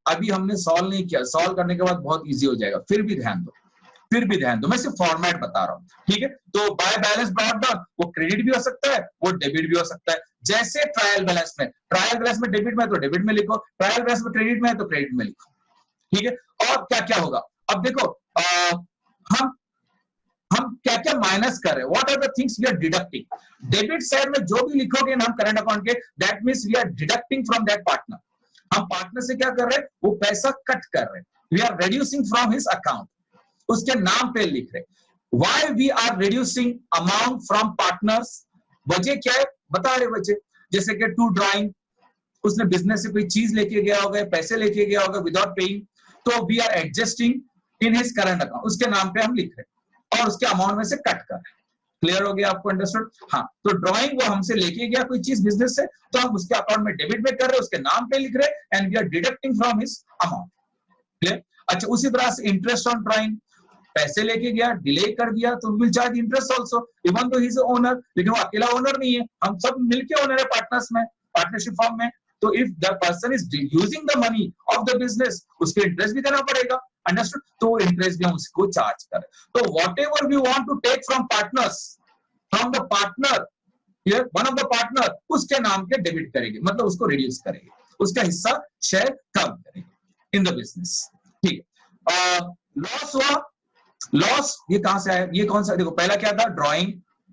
अभी हमने सॉल्व नहीं किया, सॉल्व करने के बाद बहुत इजी हो जाएगा। फिर भी ध्यान दो, मैं सिर्फ फॉर्मेट बता रहा हूं, ठीक है। तो बाय बैलेंस ब्रॉट डाउन, वो क्रेडिट भी हो सकता है, वो डेबिट भी हो सकता है। जैसे ट्रायल बैलेंस में डेबिट में तो डेबिट में लिखो, ट्रायल बैलेंस में क्रेडिट में है तो क्रेडिट में लिखो, ठीक है। और क्या क्या होगा, अब देखो हम क्या क्या माइनस कर रहे हैं, what are the things we are deducting. Debit side में जो भी लिखोगे ना हम करंट अकाउंट के, that means we are deducting from that partner. हम पार्टनर से क्या कर रहे हैं, वो पैसा कट कर रहे हैं, we are reducing from his account, उसके नाम पे लिख रहे। Why we are reducing amount from partners, वजह क्या है बता रहे वजह, जैसे कि टू ड्राइंग, उसने बिजनेस से कोई चीज लेके गया होगा, पैसे लेके गया होगा विदाउट पेइंग, तो we are adjusting in his current account, उसके नाम पे हम लिख रहे हैं और उसके अमाउंट में से कट कर रहे हैं। क्लियर हो गया आपको, अंडरस्टूड? हाँ, तो ड्राइंग वो हमसे लेके गया कोई चीज बिजनेस से, तो हम उसके अकाउंट में डेबिट में कर रहे हैं, उसके नाम पे लिख रहे हैं and we are deducting from his amount. Clear? अच्छा, उसी तरह से इंटरेस्ट ऑन ड्राइंग, पैसे लेके गया, डिले कर दिया, तो will charge interest also, even though he is owner, लेकिन वो अकेला ओनर नहीं है, हम सब मिलके ओनर है पार्टनर्स में, पार्टनरशिप फॉर्म में। तो if the person is using the money of the business, उसके इंटरेस्ट भी देना पड़ेगा, अंडरस्टूड? तो इंटरेस्ट भी हम उसको चार्ज करें। तो whatever we want to take from partners, from the partner, one of the partner, उसके नाम के डेबिट करेंगे, मतलब उसको रिड्यूस करेंगे, उसका हिस्सा शेयर कम करेंगे इन द बिजनेस, ठीक है। लॉस हुआ, लॉस ये कहां से आया, ये कौन सा, देखो पहला क्या था ड्राइंग,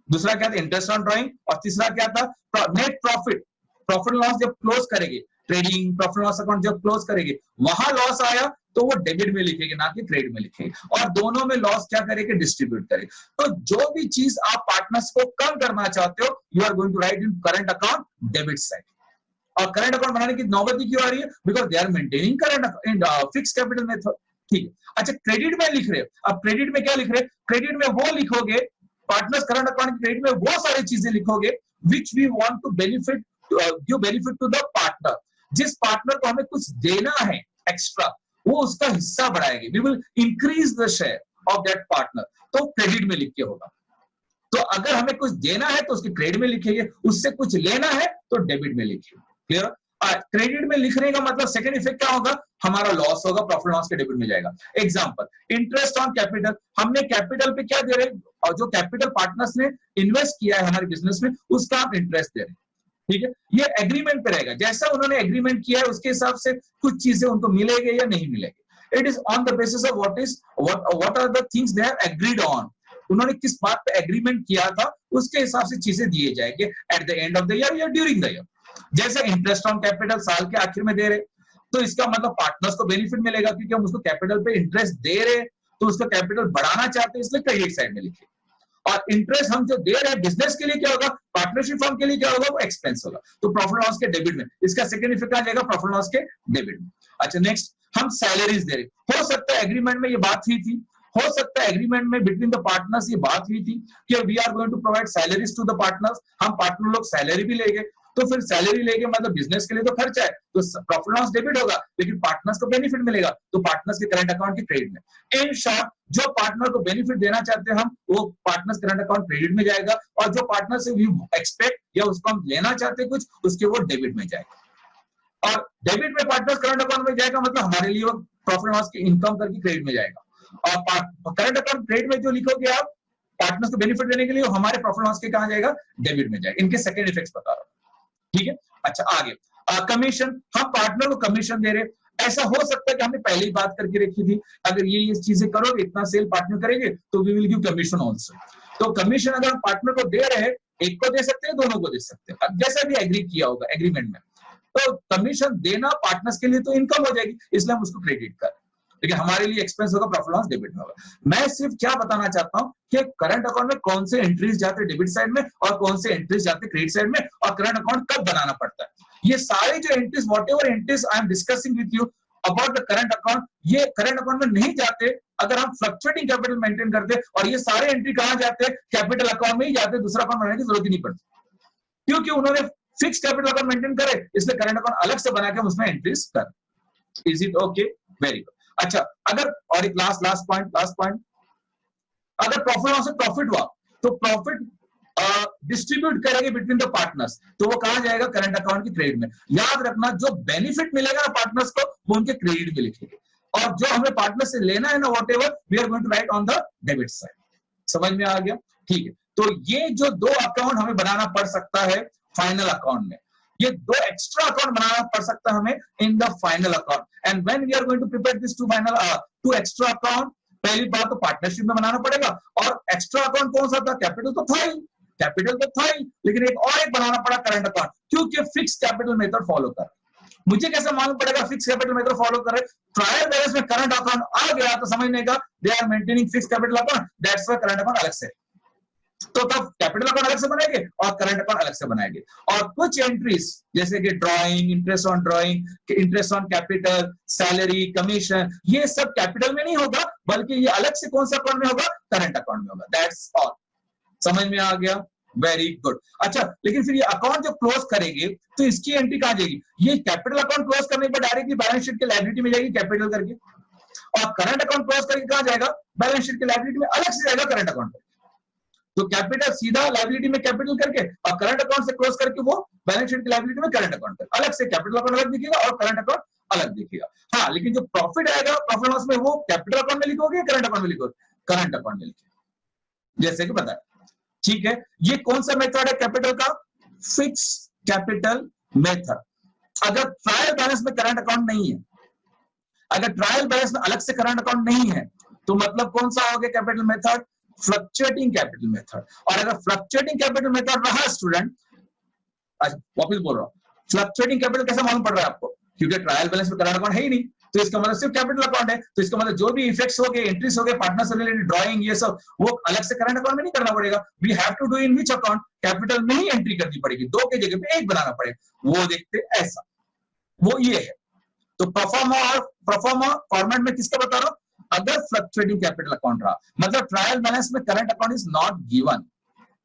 दूसरा क्या था इंटरेस्ट ऑन ड्राइंग, और तीसरा क्या था नेट प्रॉफिट। प्रॉफिट लॉस जब क्लोज करेंगे, ट्रेडिंग प्रॉफिट लॉस अकाउंट जब क्लोज करेंगे, वहां लॉस आया तो वो डेबिट में लिखेंगे ना कि क्रेडिट में लिखेंगे, और दोनों में लॉस क्या करेंगे, डिस्ट्रीब्यूट करेंगे। तो जो भी चीज आप पार्टनर्स को कम करना चाहते हो, you are going to write in current account debit side. और करंट अकाउंट बनाने की नौबत क्यों आ रही है, because they are maintaining current fix capital method, ठीक है। अच्छा, क्रेडिट में लिख रहे हो, अब क्रेडिट में क्या लिख रहे हैं, क्रेडिट में वो लिखोगे, पार्टनर्स करंट अकाउंट क्रेडिट में वो सारी चीजें लिखोगे which we want to benefit, give benefit to the partner. जिस पार्टनर को हमें कुछ देना है एक्स्ट्रा, वो उसका हिस्सा बढ़ाएंगे, we will increase the share of that partner, तो क्रेडिट में लिख के होगा। तो अगर हमें कुछ देना है तो उसके क्रेडिट में लिखेंगे, उससे कुछ लेना है तो डेबिट में लिखेंगे। क्लियर? क्रेडिट में लिखने का मतलब सेकंड इफेक्ट क्या होगा, हमारा लॉस होगा, प्रॉफिट लॉस के डेबिट में जाएगा। एग्जांपल, इंटरेस्ट ऑन कैपिटल, हमने कैपिटल पे क्या दे रहे हैं, और जो कैपिटल पार्टनर्स ने इन्वेस्ट किया है हमारे बिजनेस में, उसका हम इंटरेस्ट दे रहे हैं, ठीक है। ये एग्रीमेंट पे रहेगा, जैसा उन्होंने एग्रीमेंट किया है उसके हिसाब से कुछ चीजें उनको मिलेंगे या नहीं मिलेंगे। It is on the basis of what are the things they have agreed on, उन्होंने किस बात पे एग्रीमेंट किया था, उसके हिसाब से चीजें दिए जाएंगे at the end of the year या ड्यूरिंग द ईयर। जैसे इंटरेस्ट ऑन कैपिटल साल के आखिर में दे रहे, तो इसका मतलब पार्टनर्स को बेनिफिट मिलेगा, क्योंकि हम उसको कैपिटल पे इंटरेस्ट दे रहे, तो उसका कैपिटल बढ़ाना चाहते हैं, इसलिए क्रेडिट साइड में लिखे। और इंटरेस्ट हम जो दे रहे हैं बिजनेस के लिए क्या होगा, पार्टनरशिप फर्म के लिए क्या होगा, वो एक्सपेंस होगा, तो प्रॉफिट लॉस के डेबिट में, इसका सेकंड इफेक्ट आ जाएगा प्रॉफिट लॉस के डेबिट में। अच्छा, नेक्स्ट, हम सैलरीज दे रहे, हो सकता है एग्रीमेंट में ये बात हुई थी, हो सकता है एग्रीमेंट में बिटवीन द पार्टनर्स ये बात हुई थी कि we are going to provide salaries to the partners, हम पार्टनर लोग सैलरी भी लेंगे, तो फिर सैलरी लेके मतलब बिजनेस के लिए तो खर्चा है, तो प्रॉफिट लॉस डेबिट होगा, लेकिन पार्टनर्स को बेनिफिट मिलेगा, तो पार्टनर्स के करंट अकाउंट के क्रेडिट में। इन शॉर्ट, जो पार्टनर को बेनिफिट देना चाहते हैं हम, वो पार्टनर्स करंट अकाउंट क्रेडिट में जाएगा, और जो पार्टनर से वी एक्सपेक्ट या उसको हम लेना चाहते हैं कुछ, उसके वो डेबिट में जाएगा। और डेबिट में पार्टनर्स करंट अकाउंट में जाएगा, मतलब हमारे लिए वो प्रॉफिट लॉस की इनकम करके क्रेडिट में जाएगा। और करंट अकाउंट क्रेडिट में जो लिखोगे आप पार्टनर्स को बेनिफिट देने के लिए, हमारे प्रॉफिट लॉस के कहां जाएगा, डेबिट में जाएगा। इनके सेकंड इफेक्ट्स बता रहा हूं, ठीक है। अच्छा, आगे कमीशन, हम पार्टनर को कमीशन दे रहे, ऐसा हो सकता है कि हमने पहले ही बात करके रखी थी, अगर ये चीजें करोगे, इतना सेल पार्टनर करेंगे, तो we will give commission also. तो कमीशन अगर हम पार्टनर को दे रहे हैं, एक को दे सकते हैं, दोनों को दे सकते हैं, जैसा भी एग्री किया होगा एग्रीमेंट में, तो कमीशन देना पार्टनर्स के लिए तो इनकम हो जाएगी, इसलिए हम उसको क्रेडिट कर, लेकिन हमारे लिए एक्सपेंस होगा, प्रॉफिट लॉस डेबिट में होगा। मैं सिर्फ क्या बताना चाहता हूं कि करंट अकाउंट में कौन से एंट्रीज जाते हैं डेबिट साइड में, और कौन से एंट्रीज जाते हैं क्रेडिट साइड में, और करंट अकाउंट कब बनाना पड़ता है। ये सारे जो entries, whatever entries I am discussing with you about the current account, ये करंट अकाउंट में नहीं जाते अगर हम फ्लक्चुएटिंग कैपिटल मेंटेन करते, और ये सारे एंट्री कहां जाते हैं, कैपिटल अकाउंट में ही जाते, दूसरा अकाउंट बनाने की जरूरत ही नहीं पड़ती, क्योंकि उन्होंने फिक्स कैपिटल अकाउंट मेंटेन करे, इसलिए करंट अकाउंट अलग से बना के हम उसमें एंट्रीज कर। Is it okay? Very good. अच्छा, अगर, और एक लास्ट पॉइंट, अगर प्रॉफिट लॉस से प्रॉफिट हुआ, तो प्रॉफिट डिस्ट्रीब्यूट करेंगे बिटवीन द पार्टनर्स, तो वो कहा जाएगा करंट अकाउंट की क्रेडिट में। याद रखना, जो बेनिफिट मिलेगा ना पार्टनर्स को, वो उनके क्रेडिट में लिखेंगे, और जो हमें पार्टनर से लेना है ना, whatever we are going to write on the debit side. समझ में आ गया? ठीक है, तो ये जो दो अकाउंट हमें बनाना पड़ सकता है फाइनल अकाउंट में, ये दो एक्स्ट्रा अकाउंट बनाना पड़ सकता है हमें in the final account. And when we are going to prepare this two extra account, पहली बात तो पार्टनरशिप में बनाना पड़ेगा, और एक्स्ट्रा अकाउंट कौन सा था? कैपिटल तो था ही, कैपिटल तो था ही, लेकिन एक बनाना पड़ा करंट अकाउंट, क्योंकि फिक्स कैपिटल मेथड फॉलो कर। मुझे कैसे मालूम पड़ेगा फिक्स कैपिटल मेथड फॉलो करे? ट्रायल बैलेंस में करंट अकाउंट आ गया तो समझने का they are maintaining fix capital account, that's why current account अलग से, तो तब कैपिटल अकाउंट अलग से बनाएंगे और करंट अकाउंट अलग से बनाएंगे। और कुछ एंट्रीज जैसे कि drawing, interest on drawing, interest on capital, salary, commission, ये सब कैपिटल में नहीं होगा, बल्कि ये अलग से कौन सा अकाउंट में होगा? करंट अकाउंट में होगा। That's all. समझ में आ गया? Very good. अच्छा, लेकिन फिर ये अकाउंट जो क्लोज करेंगे तो इसकी एंट्री कहां जाएगी? ये कैपिटल अकाउंट क्लोज करने पर डायरेक्टली बैलेंस शीट के लायबिलिटी में जाएगी कैपिटल करके, और करंट अकाउंट क्लोज करके कहां जाएगा? बैलेंस शीट के लायबिलिटी में अलग से जाएगा करंट अकाउंट। तो कैपिटल सीधा लायबिलिटी में कैपिटल करके, और करंट अकाउंट से क्लोज करके वो बैलेंस शीट की लायबिलिटी में करंट अकाउंट कर, अलग से कैपिटल अकाउंट अलग दिखेगा और करंट अकाउंट अलग दिखेगा। हाँ, लेकिन जो प्रॉफिट आएगा प्रॉफिट लॉस में, वो कैपिटल अकाउंट में लिखोगे करंट अकाउंट में लिखोगे? करंट अकाउंट में लिखोगे, जैसे कि बताया। ठीक है, ये कौन सा मेथड है कैपिटल का? Fix capital method. अगर ट्रायल बैलेंस में करंट अकाउंट नहीं है, अगर ट्रायल बैलेंस में अलग से करंट अकाउंट नहीं है, तो मतलब कौन सा हो गया capital method? Fluctuating capital method. और अगर फ्लक्चुएटिंग कैपिटल मेथड रहा स्टूडेंट, वापिस बोल रहा हूं, फ्लक्चुएटिंग कैपिटल कैसे मालूम पड़ रहा है आपको? क्योंकि ट्रायल बैलेंस में करंट अकाउंट है ही नहीं, तो इसका मतलब सिर्फ कैपिटल अकाउंट है, तो इसका मतलब जो भी इफेक्ट्स हो गए, एंट्रीज हो गए, पार्टनर से रिलेटेड ड्राइंग, ये सब वो अलग से करंट अकाउंट में नहीं करना पड़ेगा। We have to do in which account? Capital में ही एंट्री करनी पड़ेगी, दो के जगह पे एक बनाना पड़ेगा। वो देखते ऐसा, वो ये है। तो परफॉर्मा फॉर्मेट में किसका बता रहा हूं? अगर फ्लक्चुएटिंग कैपिटल अकाउंट रहा, मतलब ट्रायल बैलेंस में current account is not given.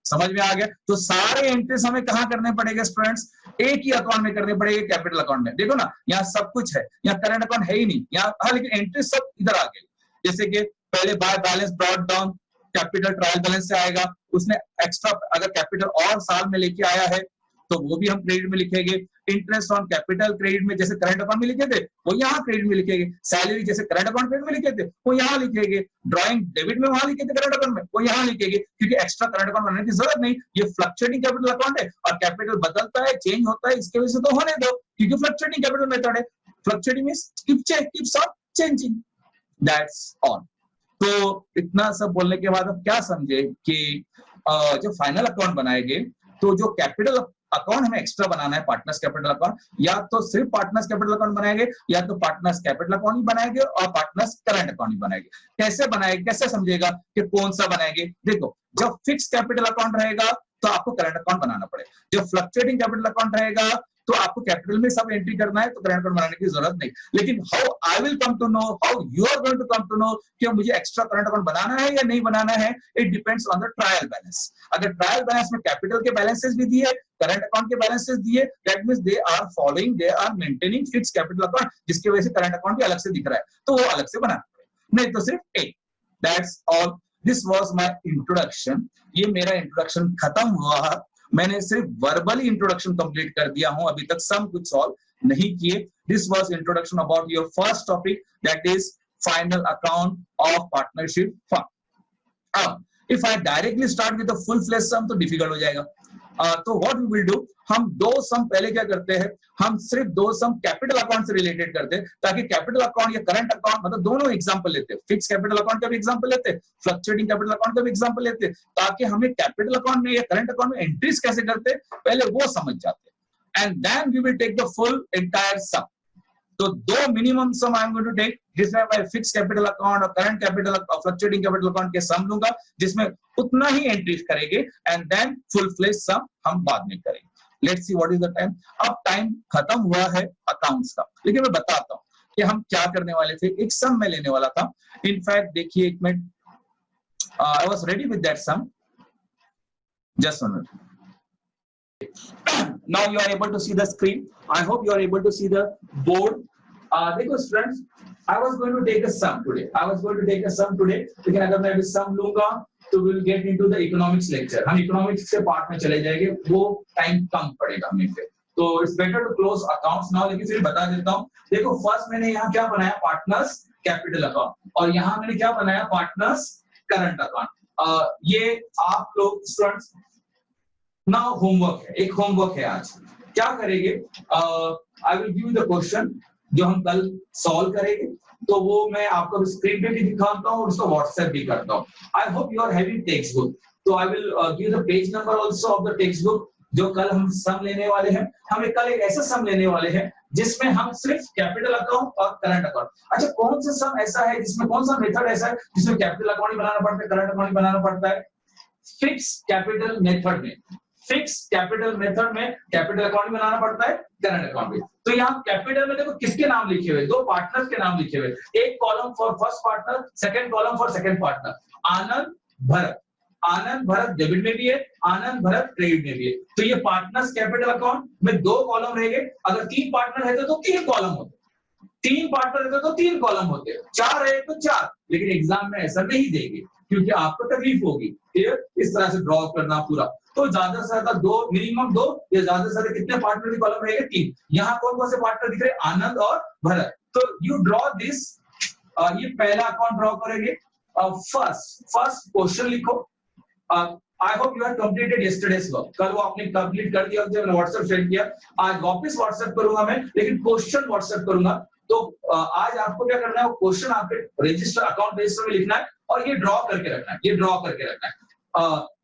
समझ में आ गया? तो सारे एंट्रीज हमें कहां करने पड़ेंगे स्टूडेंट्स? एक ही अकाउंट में करने पड़ेंगे, कैपिटल अकाउंट में। देखो ना, यहाँ सब कुछ है, यहाँ करंट अकाउंट है ही नहीं यहाँ, हाँ, लेकिन एंट्री सब इधर आ गई। जैसे कि पहले by balance brought down, capital trial balance से आएगा, उसने एक्स्ट्रा अगर कैपिटल और साल में लेके आया है तो वो भी हम क्रेडिट में लिखेंगे। इंटरेस्ट ऑन कैपिटल क्रेडिट में जैसे करंट अकाउंट में लिखे थे, वो यहाँ क्रेडिट में लिखेंगे। सैलरी जैसे करंट अकाउंट में लिखे थे, वो यहाँ लिखेंगे। ड्राइंग डेबिट में वहां लिखे थे करंट अकाउंट में, वो यहाँ लिखेंगे, क्योंकि एक्स्ट्रा करंट अकाउंट बनाने की जरूरत नहीं। ये फ्लक्चुएटिंग कैपिटल अकाउंट है और कैपिटल बदलता है, चेंज होता है, इसके वजह से तो होने दो, क्योंकि फ्लक्चुएटिंग कैपिटल मेथड है। Fluctuating means keeps on changing, that's all. तो इतना सब बोलने के बाद हम क्या समझे कि जब फाइनल अकाउंट बनाएंगे तो जो कैपिटल अकाउंट हमें एक्स्ट्रा बनाना है, पार्टनर्स कैपिटल अकाउंट, या तो सिर्फ पार्टनर्स कैपिटल अकाउंट बनाएंगे, या तो पार्टनर्स कैपिटल अकाउंट ही बनाएंगे और पार्टनर्स करंट अकाउंट ही बनाएंगे। कैसे बनाएंगे, कैसे समझेगा कि कौन सा बनाएंगे? देखो, जब फिक्स कैपिटल अकाउंट रहेगा तो आपको करंट अकाउंट बनाना पड़ेगा। जब फ्लक्चुएटिंग कैपिटल अकाउंट रहेगा तो आपको कैपिटल में सब एंट्री करना है, तो करंट अकाउंट बनाने की जरूरत नहीं। लेकिन how I will come to know, how you are going to come to know कि मुझे एक्स्ट्रा करंट अकाउंट बनाना है या नहीं बनाना है, it depends on the trial balance. अगर ट्रायल बैलेंस में कैपिटल के बैलेंसेस भी दिए, करंट अकाउंट के बैलेंसेस दिए, that means they are maintaining fix capital account, जिसकी वजह से करंट अकाउंट भी अलग से दिख रहा है, तो वो अलग से बनाना पड़ेगा, नहीं तो सिर्फ एक। That's all, this was my introduction. ये मेरा इंट्रोडक्शन खत्म हुआ, मैंने सिर्फ वर्बली इंट्रोडक्शन कंप्लीट कर दिया हूं, अभी तक सम कुछ सॉल्व नहीं किए। This was introduction about your first topic, that is final account of partnership firm. अब if I directly start with the full fledge sum तो डिफिकल्ट हो जाएगा। तो व्हाट वी विल डू, हम दो सम पहले क्या करते हैं, हम सिर्फ दो सम कैपिटल अकाउंट से रिलेटेड करते हैं, ताकि कैपिटल अकाउंट या करंट अकाउंट, मतलब दोनों एग्जांपल लेते हैं, फिक्स कैपिटल अकाउंट का भी एग्जांपल लेते हैं, फ्लक्चुएटिंग कैपिटल अकाउंट का भी एग्जांपल लेते हैं, ताकि हमें कैपिटल अकाउंट में या करंट अकाउंट में एंट्रीज कैसे करते हैं पहले वो समझ जाते हैं, and then we will take the full entire sum. तो दो minimum sum I am going to take, जिसमें मैं फिक्स कैपिटल अकाउंट और करंट कैपिटल और फ्लक्चुएटिंग कैपिटल अकाउंट के सम लूंगा, जिसमें उतना ही एंट्रीज करेंगे, and then full fledge sum हम बाद में करेंगे। Let's see what is the time. अब टाइम खत्म हुआ है अकाउंट्स का, लेकिन मैं बताता हूं कि हम क्या करने वाले थे। एक सम मैं लेने वाला था, इनफैक्ट देखिए एक minute, I was ready with that sum, just one minute. Now you are able to see the screen. I hope you are able to see the board. देखो students, I was going to take a sum today. लेकिन अगर मैं अभी sum लूंगा तो will get into the economics lecture, हम economics के part में चले जाएंगे, वो टाइम कम पड़ेगा हमें फिर, तो it's better to close accounts now. लेकिन फिर बता देता हूँ, देखो फर्स्ट मैंने यहाँ क्या बनाया, पार्टनर्स कैपिटल अकाउंट, और यहाँ मैंने क्या बनाया, पार्टनर्स करंट अकाउंट। ये आप लोग स्टूडेंट्स नाउ होमवर्क है, एक होमवर्क है आज, क्या करेंगे, आई will give you the question जो हम कल सॉल्व करेंगे, तो वो मैं आपको स्क्रीन पे भी दिखाता हूँ और उसको व्हाट्सएप भी करता हूँ। I hope you are having text book, तो I will give the page number also of the text book, जो कल हम सम लेने वाले हैं। हमें कल एक ऐसा सम लेने वाले हैं जिसमें हम सिर्फ कैपिटल अकाउंट और करंट अकाउंट, अच्छा कौन सा सम ऐसा है जिसमें, कौन सा मेथड ऐसा है जिसमें कैपिटल अकाउंट ही बनाना पड़ता है, करंट अकाउंट ही बनाना पड़ता है, फिक्स कैपिटल मेथड में, फिक्स कैपिटल मेथड में कैपिटल अकाउंट बनाना पड़ता है, करंट अकाउंट भी। तो यहाँ कैपिटल में देखो किसके नाम लिखे हुए, दो पार्टनर्स के नाम लिखे हुए, एक column for first partner, second column for second partner, Anand Bharat, Anand Bharat debit में भी है, आनंद भरत क्रेडिट में भी है। तो ये पार्टनर्स कैपिटल अकाउंट में दो कॉलम रहेंगे, अगर तीन पार्टनर रहते तो तीन कॉलम होते, तीन पार्टनर रहते तो तीन कॉलम होते, चार रहे तो चार, लेकिन एग्जाम में ऐसा नहीं देंगे क्योंकि आपको तकलीफ होगी इस तरह से ड्रॉ करना पूरा। तो ज्यादा से ज्यादा दो, मिनिमम दो, या ज्यादा से ज्यादा कितने पार्टनर की कॉलम रहेंगे, तीन। यहाँ कौन कौन से पार्टनर दिख रहे हैं, आनंद और भरत। तो यू ड्रॉ दिस, ये पहला अकाउंट ड्रॉ करेंगे। फर्स्ट क्वेश्चन लिखो, आई hope you have completed yesterday's work, कल वो आपने कंप्लीट कर दिया, मैंने व्हाट्सएप शेयर किया, आज वापस व्हाट्सएप करूंगा मैं, लेकिन क्वेश्चन व्हाट्सएप करूंगा। तो आज आपको क्या करना है, वो क्वेश्चन आपके रजिस्टर, अकाउंट रजिस्टर में लिखना है और ये ड्रॉ करके रखना है, ये ड्रॉ करके रखना है।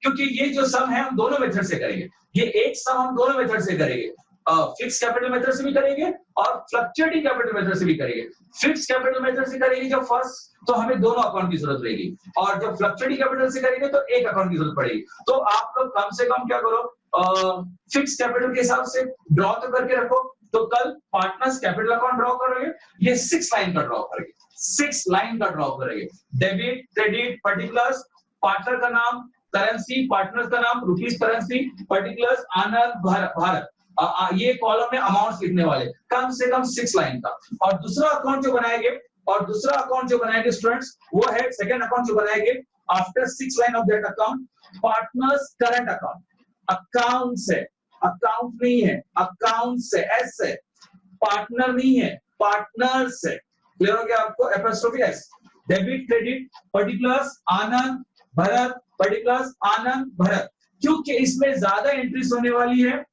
क्योंकि ये जो सम है हम दोनों मेथड से करेंगे, ये एक सम हम दोनों मेथड से करेंगे, फिक्स कैपिटल मेथड से भी करेंगे और फ्लक्चुएटिंग कैपिटल मेथड से भी करेंगे। फिक्स कैपिटल मेथड से करेंगे जब फर्स्ट, तो हमें दोनों अकाउंट की जरूरत रहेगी, और जब फ्लक्चुएटिंग कैपिटल से करेंगे तो एक अकाउंट की जरूरत पड़ेगी। तो आप लोग कम से कम क्या करो, फिक्स कैपिटल के हिसाब से ड्रॉ तो करके रखो। तो कल पार्टनर्स कैपिटल अकाउंट ड्रॉ करोगे, ये 6 लाइन का ड्रॉ करेंगे, 6 लाइन का ड्रॉ करेंगे, डेबिट क्रेडिट पर्टिकुलर्स, पार्टनर का नाम करेंसी, पार्टनर का नाम रुपीस करेंसी, पर्टिकुलर्स आनंद भारत, ये कॉलम में अमाउंट्स लिखने वाले, कम से कम 6 लाइन का। और दूसरा अकाउंट जो बनाएंगे, और दूसरा अकाउंट जो बनाएंगे स्टूडेंट्स, वो है सेकंड अकाउंट जो बनाएंगे after 6 line of that account, partners current account. Account से, अकाउंट नहीं है, अकाउंट से, एस से, पार्टनर नहीं है, पार्टनर से, क्लियर हो गया आपको, apostrophe S, debit credit particulars Anand Bharat, particulars Anand Bharat. क्योंकि इसमें ज्यादा एंट्रीज होने वाली है,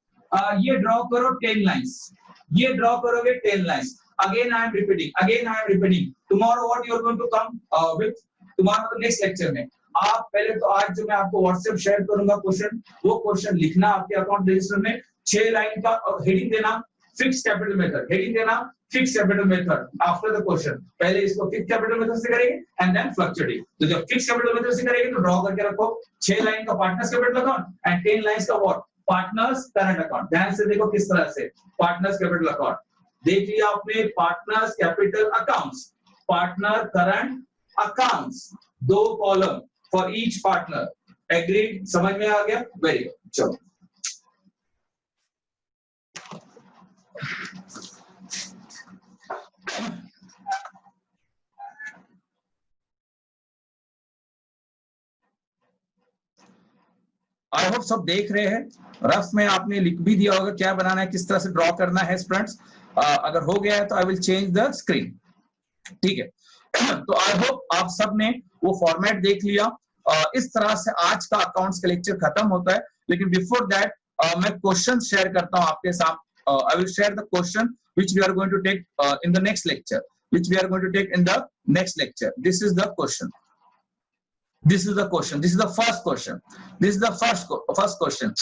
ये ड्रॉ करो 10 लाइंस, ये ड्रॉ करोगे 10 lines. Again I am repeating, tomorrow what you are going to come with, tomorrow next lecture में आप पहले तो आज जो मैं आपको व्हाट्सएप शेयर करूंगा क्वेश्चन, वो क्वेश्चन लिखना आपके अकाउंट रजिस्टर में, 6 लाइन का, और हेडिंग देना फिक्स कैपिटल मेथड, हेडिंग देना fix capital method after the question. पहले इसको फिक्स कैपिटल मेथड से करेंगे एंड देन फ्लक्चुएटिंग। तो जब फिक्स कैपिटल मेथड से करेंगे तो ड्रॉ करके रखो 6 लाइन का partners capital account and 10 lines का व्हाट, पार्टनर्स करंट अकाउंट। ध्यान से देखो किस तरह से पार्टनर्स कैपिटल अकाउंट देख लिया आपने, partners capital accounts, partner current accounts, 2 column for each partner. Agreed, समझ में आ गया, वेरी गुड। चलो आई होप सब देख रहे हैं, रफ में आपने लिख भी दिया होगा क्या बनाना है, किस तरह से ड्रॉ करना है स्टूडेंट्स। अगर हो गया है तो I will change the screen, ठीक है। तो आई होप आप सब ने वो फॉर्मेट देख लिया। इस तरह से आज का अकाउंट्स का लेक्चर खत्म होता है, लेकिन बिफोर दैट मैं क्वेश्चन शेयर करता हूं आपके साथ। I will share the question which we are going to take in the next lecture, which we are going to take in the next lecture. This is the question. This is the question. This is the first question. This is the first question.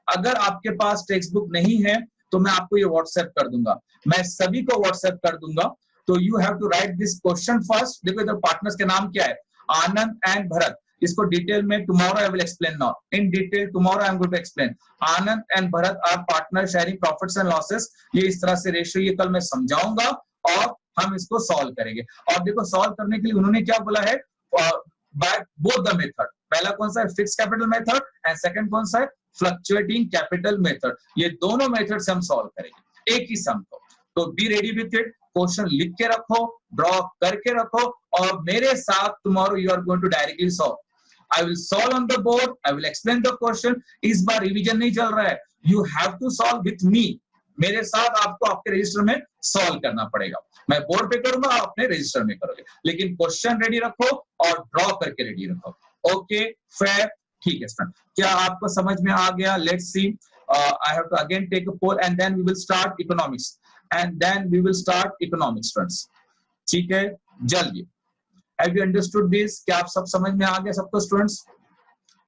अगर आपके पास text book नहीं है तो मैं आपको ये WhatsApp कर दूंगा, मैं सभी को व्हाट्सएप कर दूंगा। तो you have to write this question first. देखो इधर पार्टनर्स के नाम क्या है, आनंद एंड भरत। इसको डिटेल में tomorrow I will explain, not in detail, tomorrow I am going to explain. Anand and Bharat are partner sharing profits and losses. ये इस तरह से रेशियो ये कल मैं समझाऊंगा और हम इसको सॉल्व करेंगे। और देखो सॉल्व करने के लिए उन्होंने क्या बोला है, बाय बोथ द मेथड। पहला कौन सा है, fix capital method, and second कौन सा है, फ्लक्चुएटिंग कैपिटल मेथड। ये दोनों मेथड से हम सॉल्व करेंगे एक ही सम को। तो be ready with it, question लिख के रखो, ड्रॉ करके रखो, और मेरे साथ tomorrow you are going to directly solve. I will solve on the board, I will explain the question. इस बार रिवीजन नहीं चल रहा है, you have to solve with me. मेरे साथ आपको आपके रजिस्टर में सॉल्व करना पड़ेगा. मैं बोर्ड पे करूंगा, आप अपने रजिस्टर में करोगे, लेकिन क्वेश्चन रेडी रखो और ड्रॉ करके रेडी रखो. ओके, फेयर, ठीक है स्टूडेंट. क्या आपको समझ में आ गया? Let's see. I have to again take a poll and then we will start economics. And then we will start economics, friends. ठीक है, जल्दी. Have you understood this? क्या आप सब समझ में आ गया सबको students?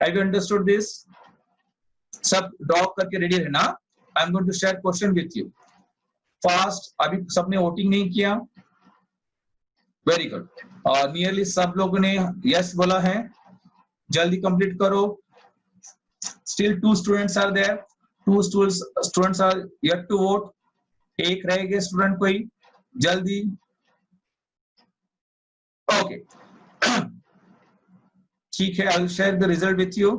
Have you understood this? सब ड्रॉप करके रेडी रहना. I am going to share question with you. Fast. अभी सबने वोटिंग नहीं किया? Very good. और नियरली सब लोगों ने यस बोला है. जल्दी कंप्लीट करो. Still 2 students are there. 2 students are yet to vote. एक रह गए स्टूडेंट कोई, जल्दी. ओके, ठीक है, I will share the result with you.